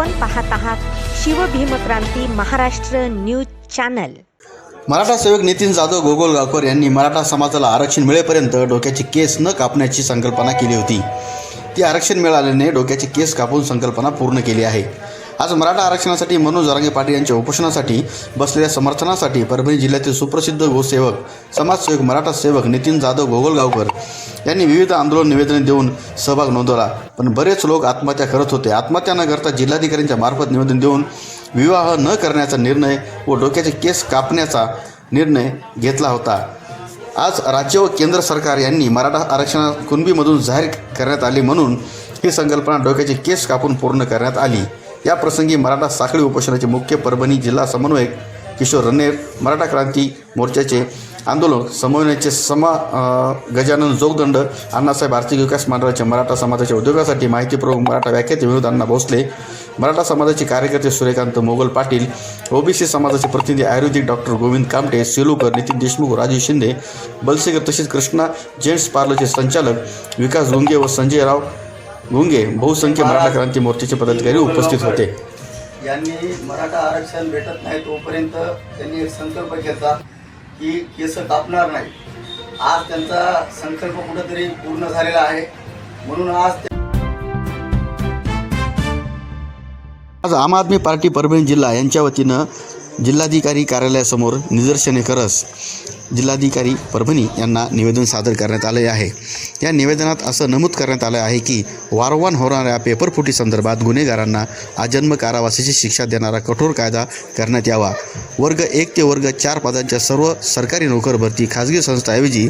आपण पाहत आहात शिवभीमक्रांती महाराष्ट्र न्यूज चॅनल। मराठा सेवक नितीन जाधव गोगलगावकर यांनी मराठा समाजाला आरक्षण मिळेपर्यंत डोक्याची केस न कापण्याची संकल्पना केली होती। ती आरक्षण मिळाल्याने डोक्याची केस कापून संकल्पना पूर्ण केली आहे। आज मराठा आरक्षणासाठी मनोज जरांगे पाटील यांच्या उपोषणासाठी बसलेल्या समर्थनासाठी परभणी जिल्ह्यातील सुप्रसिद्ध गोसेवक समाजसेवक मराठा सेवक नितीन जाधव गोगलगावकर यांनी विविध आंदोलन निवेदने देऊन सहभाग नोंदवला। पण बरेच लोक आत्महत्या करत होते। आत्महत्या न करता जिल्हाधिकाऱ्यांच्या मार्फत निवेदन देऊन विवाह न करण्याचा निर्णय व डोक्याचे केस कापण्याचा निर्णय घेतला होता। आज राज्य व केंद्र सरकार यांनी मराठा आरक्षण कुणबीमधून जाहीर करण्यात आले म्हणून ही संकल्पना डोक्याचे केस कापून पूर्ण करण्यात आली। या प्रसंगी मराठा साखळी उपोषणाचे मुख्य परभणी जिल्हा समन्वयक किशोर रनेर, मराठा क्रांती मोर्चाचे आंदोलक समन्वयाचे गजानन जोगदंड, अण्णासाहेब आर्थिक विकास मंडळाचे मराठा समाजाच्या उद्योगासाठी माहिती प्रमुख मराठा व्याख्याते विनोद अण्णा भोसले, मराठा समाजाचे कार्यकर्ते सूर्यकांत मोगल पाटील, ओबीसी समाजाचे प्रतिनिधी आयुर्वेदिक डॉक्टर गोविंद कामटे, सेलूकर, नितीन देशमुख, राजू शिंदे, बलसेकर तसेच कृष्णा जेंट्स पार्लरचे संचालक विकास गुंगे व संजयराव गुंगे बहुसंख्य मराठा क्रांती मोर्चाचे पदाधिकारी उपस्थित होते। यांनी मराठा आरक्षण भेटत नाही तोपर्यंत त्यांनी एक संकल्प घेतला की केस कापणार नाही। आज त्यांचा संकल्प कुठेतरी पूर्ण झालेला आहे। म्हणून आज आम आदमी पार्टी परभणी जिल्हा यांच्या वतीनं जिल्हाधिकारी कार्यालयासमोर निदर्शने करस जिल्हाधिकारी परभणी यांना निवेदन सादर करण्यात आले आहे। या निवेदनात असं नमूद करण्यात आलं आहे की वारंवार होणाऱ्या पेपरफुटी संदर्भात गुन्हेगारांना आजन्म कारावासाची शिक्षा देणारा कठोर कायदा करण्यात यावा। वर्ग 1 ते वर्ग 4 पदांच्या सर्व सरकारी नोकर भरती खाजगी संस्थांऐवजी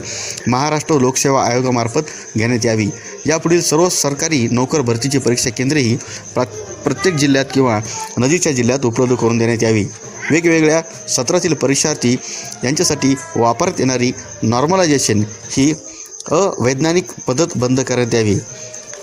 महाराष्ट्र लोकसेवा आयोगामार्फत घेण्यात यावी। यापुढील सर्व सरकारी नोकर भरतीची परीक्षा केंद्रेही प्रत्येक जिल्ह्यात किंवा नजीकच्या जिल्ह्यात उपलब्ध करून देण्यात यावी। वेगवेगळ्या सत्रातील परीक्षार्थी यांच्यासाठी वापरण्यात येणारी नॉर्मलायझेशन ही अवैज्ञानिक पद्धत बंद करण्यात यावी।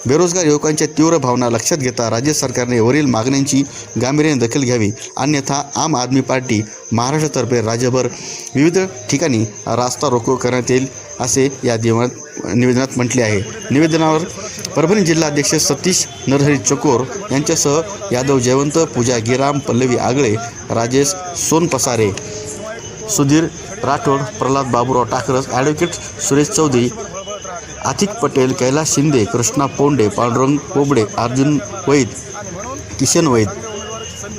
बेरोजगार युवकांच्या तीव्र भावना लक्षात घेता राज्य सरकारने वरील मागण्यांची गांभीर्याने दखल घ्यावी, अन्यथा आम आदमी पार्टी महाराष्ट्रातर्फे राज्यभर विविध ठिकाणी रास्ता रोको करण्यात येईल असे या निवेदनात म्हटले आहे। निवेदनावर परभणी जिल्हाध्यक्ष सतीश नरहरी चकोर यांच्यासह यादव जयवंत, पूजा गिराम, पल्लवी आगळे, राजेश सोनपसारे, सुधीर राठोड, प्रल्हाद बाबूराव टाकरस, ॲडव्होकेट सुरेश चौधरी, आतिक पटेल, कैलास शिंदे, कृष्णा पोंडे, पांडुरंग पोबडे, अर्जुन वैद, किशन वैद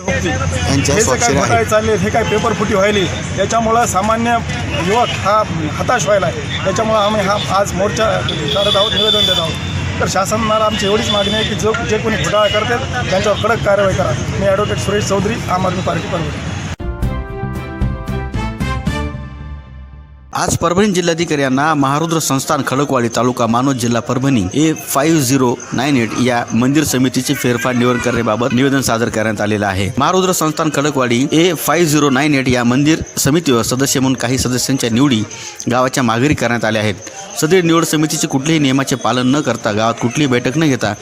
यांच्या स्वाक्षऱ्या आहेत। हे काय पेपर फुटी व्हायली त्याच्यामुळं सामान्य युवक हा हताश व्हायला आहे। त्याच्यामुळं आम्ही हा आज मोर्चा करत आहोत, निवेदन देत आहोत। तर शासनाला आमची एवढीच मागणी आहे की जे कोणी घोटाळा करतात त्यांच्यावर कडक कारवाई करा। मी ॲडव्होकेट सुरेश चौधरी, आम आदमी पार्टी परभणी। आज परभणी जिल्हाधिकाऱ्यांना महारुद्र संस्थान खडकवाडी तालुका मानोद जिल्हा परभणी A5098 या मंदिर समितीचे फेरफार निवड करण्याबाबत निवेदन सादर करण्यात आलेलं आहे। महारुद्र संस्थान खडकवाडी A5098 या मंदिर समितीवर सदस्य म्हणून काही सदस्यांच्या निवडी गावाच्या माघारी करण्यात आल्या आहेत। सदर निवड समितीचे कुठल्याही नियमाचे पालन न करता गावात कुठलीही बैठक न घेता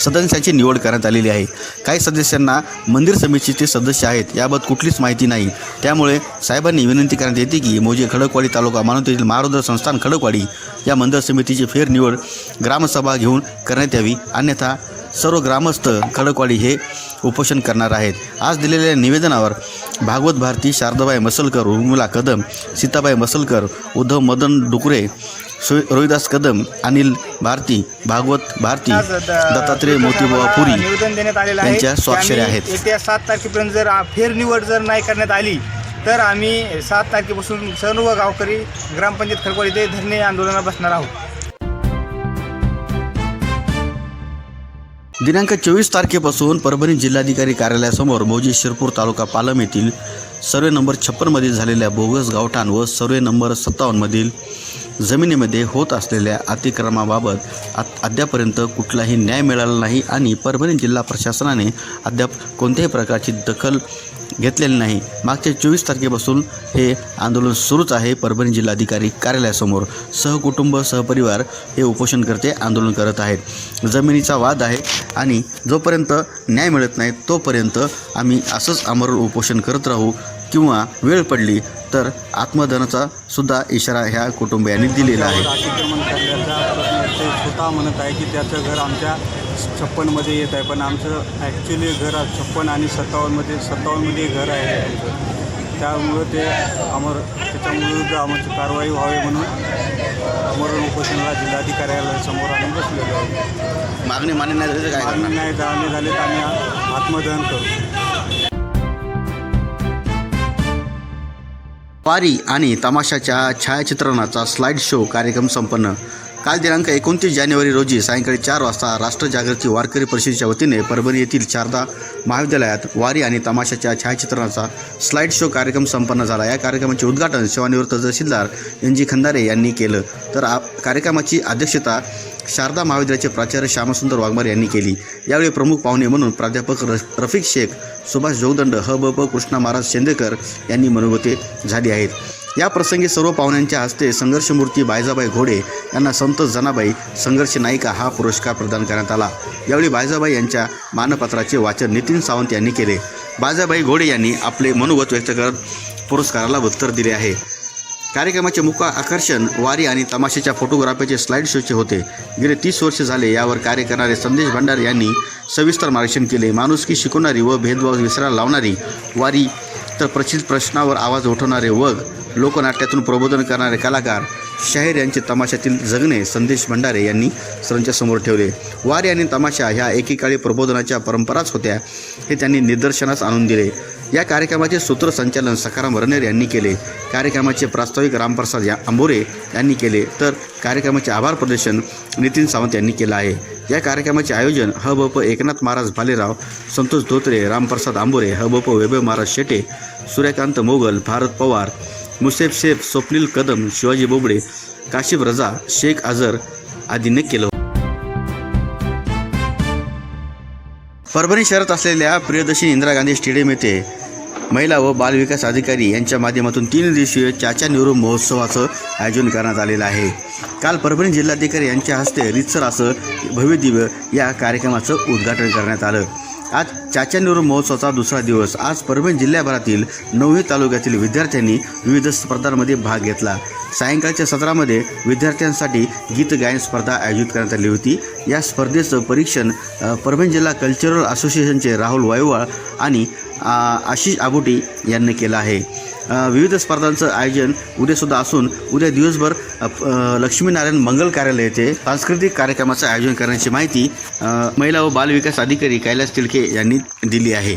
सदस्यांची निवड करण्यात आलेली आहे। काही सदस्यांना मंदिर समितीचे सदस्य आहेत याबाबत कुठलीच माहिती नाही। त्यामुळे साहेबांनी विनंती करण्यात येते की मौजे खडकवाडी तालुका मानोद येथील महारुद्र संस्थान खडकवाडी या मंदिर समितीची फेरनिवड ग्रामसभा घेऊन करण्यात यावी, अन्यथा सर्व ग्रामस्थ खडकवाडी हे उपोषण करणार आहेत। आज दिलेल्या निवेदनावर भागवत भारती, शारदाबाई मसलकर, उर्मिला कदम, सीताबाई मसलकर, उद्धव मदन डुकरे, रोहिदास कदम, अनिल भारती, भागवत भारती, दत्तात्रय मोतीबुवा पुरी निवेदन देण्यात आलेलं आहे। यांच्या स्वाक्षऱ्या आहेत। येत्या 7 तारखेपर्यंत जर फेरनिवड जर नाही करण्यात आली तर आम्ही 7 तारखेपासून सर्व गावकरी ग्रामपंचायत खडकवाडी येथे धरणे आंदोलनात बसणार आहोत। दिनांक 24 तारखेपासून परभणी जिल्हाधिकारी कार्यालयासमोर मौजे शिरपूर तालुका पालम येथील सर्वे नंबर 56 मधील झालेल्या बोगस गावठाण व सर्वे नंबर 57 मधील जमिनीमध्ये होत असलेल्या अतिक्रमणाबाबत अद्यापर्यंत कुठलाही न्याय मिळाला नाही आणि परभणी जिल्हा प्रशासनाने अद्याप कोणत्याही प्रकारची दखल घेतलेली नाही। मागच्या 24 तारखेपासून हे आंदोलन सुरूच आहे। परभणी जिल्हाधिकारी कार्यालयासमोर सहकुटुंब सहपरिवार हे उपोषणकर्ते आंदोलन करत आहेत। जमिनीचा वाद आहे आणि जोपर्यंत न्याय मिळत नाही तोपर्यंत आम्ही असंच आमरण उपोषण करत राहू किंवा वेळ पडली तर आत्मदहनाचा सुद्धा इशारा ह्या कुटुंबियांनी दिलेला आहे। अतिक्रमण करण्याचा प्रश्न ते स्वतः म्हणत आहे की त्याचं घर आमच्या 56मध्ये येत आहे, पण आमचं ॲक्च्युली घर 56 आणि 57मध्ये घर आहे आमचं. त्यामुळं त्याच्याविरुद्ध आमची कारवाई व्हावी म्हणून आमरण उपोषणाला जिल्हाधिकाऱ्यासमोर आम्ही बसलेलो आहोत. मागणी मान्य नाही झाली तर काय मागणी करणार? नाही झाले तर आम्ही आत्मदहन करू. वारी आणि तमाशाच्या छायाचित्रणाचा स्लाइड शो कार्यक्रम संपन्न. काल दिनांक 29 जानेवारी रोजी सायंकाळी 4 वाजता राष्ट्र जागृती वारकरी परिषदेच्या वतीने परभणी येथील शारदा महाविद्यालयात वारी आणि तमाशाच्या छायाचित्रणाचा स्लाइड शो कार्यक्रम संपन्न झाला. या कार्यक्रमाचे उद्घाटन सेवानिवृत्त तहसीलदार NG खंदारे यांनी केलं, तर कार्यक्रमाची अध्यक्षता शारदा महाविद्यालयाचे प्राचार्य श्यामसुंदर वाघमारे यांनी केली. यावेळी प्रमुख पाहुणे म्हणून प्राध्यापक रफिक शेख, सुभाष जोगदंड, ह.ब.प. कृष्णा महाराज शेंदेकर यांनी मनोगते झाली आहेत. या प्रसंगी सर्व पाहुण्यांच्या हस्ते संघर्षमूर्ती बायजाबाई घोडे यांना संत जनाबाई संघर्ष नायिका हा पुरस्कार प्रदान करण्यात आला. यावेळी बायजाबाई यांच्या मानपत्राचे वाचन नितीन सावंत यांनी केले. बायजाबाई घोडे यांनी आपले मनोगत व्यक्त करत पुरस्काराला उत्तर दिले आहे. कार्यक्रमाचे मुख्य आकर्षण वारी आणि तमाशाच्या फोटोग्राफीचे स्लाइड शोचे होते. गेले 30 वर्ष झाले यावर कार्य करणारे संदेश भंडारे यांनी सविस्तर मार्गदर्शन केले. माणुसकी शिकवणारी व भेदभाव विसरायला लावणारी वारी, तर प्रचित प्रश्नावर आवाज उठवणारे वग, लोकनाट्यातून प्रबोधन करणारे कलाकार, शाहीर यांचे तमाशातील जगणे संदेश भंडारे यांनी सर्वांच्या समोर ठेवले. वारी आणि तमाशा ह्या एकेकाळी प्रबोधनाच्या परंपराच होत्या हे त्यांनी निदर्शनास आणून दिले. या कार्यक्रमाचे सूत्रसंचालन सखाराम रनेर यांनी केले. कार्यक्रमाचे प्रास्ताविक रामप्रसाद आंबोरे यांनी केले, तर कार्यक्रमाचे आभार प्रदर्शन नितीन सावंत यांनी केलं आहे. या कार्यक्रमाचे आयोजन ह.ब.प. एकनाथ महाराज भालेराव, संतोष धोत्रे, रामप्रसाद आंबोरे, ह.ब.प. वैभव महाराज शेटे, सूर्यकांत मोगल, भारत पवार, मुसेफ शेफ, स्वप्नील कदम, शिवाजी बोबडे, काशिफ रजा, शेख अझर आदींनी केलं. परभणी शहरात असलेल्या प्रियदर्शनी इंदिरा गांधी स्टेडियम येथे महिला व बालविकास अधिकारी यांच्या माध्यमातून 3 दिवसीय चाचा नेहरू महोत्सवाचं आयोजन करण्यात आलेलं आहे. काल परभणी जिल्हाधिकारी यांच्या हस्ते रितसर असं भव्यदिव्य या कार्यक्रमाचं उद्घाटन करण्यात आलं. आज चाचा नेहरू महोत्सवाचा दुसरा दिवस. आज परभणी जिल्ह्याभरातील 9 तालुक्यातील विद्यार्थ्यांनी विविध स्पर्धांमध्ये भाग घेतला. सायंकाळच्या सत्रामध्ये विद्यार्थ्यांसाठी गीत गायन स्पर्धा आयोजित करण्यात आली होती. या स्पर्धेचं परीक्षण परभणी जिल्हा कल्चरल असोसिएशनचे राहुल वायवाळ आणि आशिष आबोटी यांनी केलं आहे. विविध स्पर्धांचं आयोजन उद्यासुद्धा असून उद्या दिवसभर लक्ष्मीनारायण मंगल कार्यालय येथे सांस्कृतिक कार्यक्रमाचं आयोजन करण्याची माहिती महिला व बालविकास अधिकारी कैलास तिलके यांनी दिली आहे.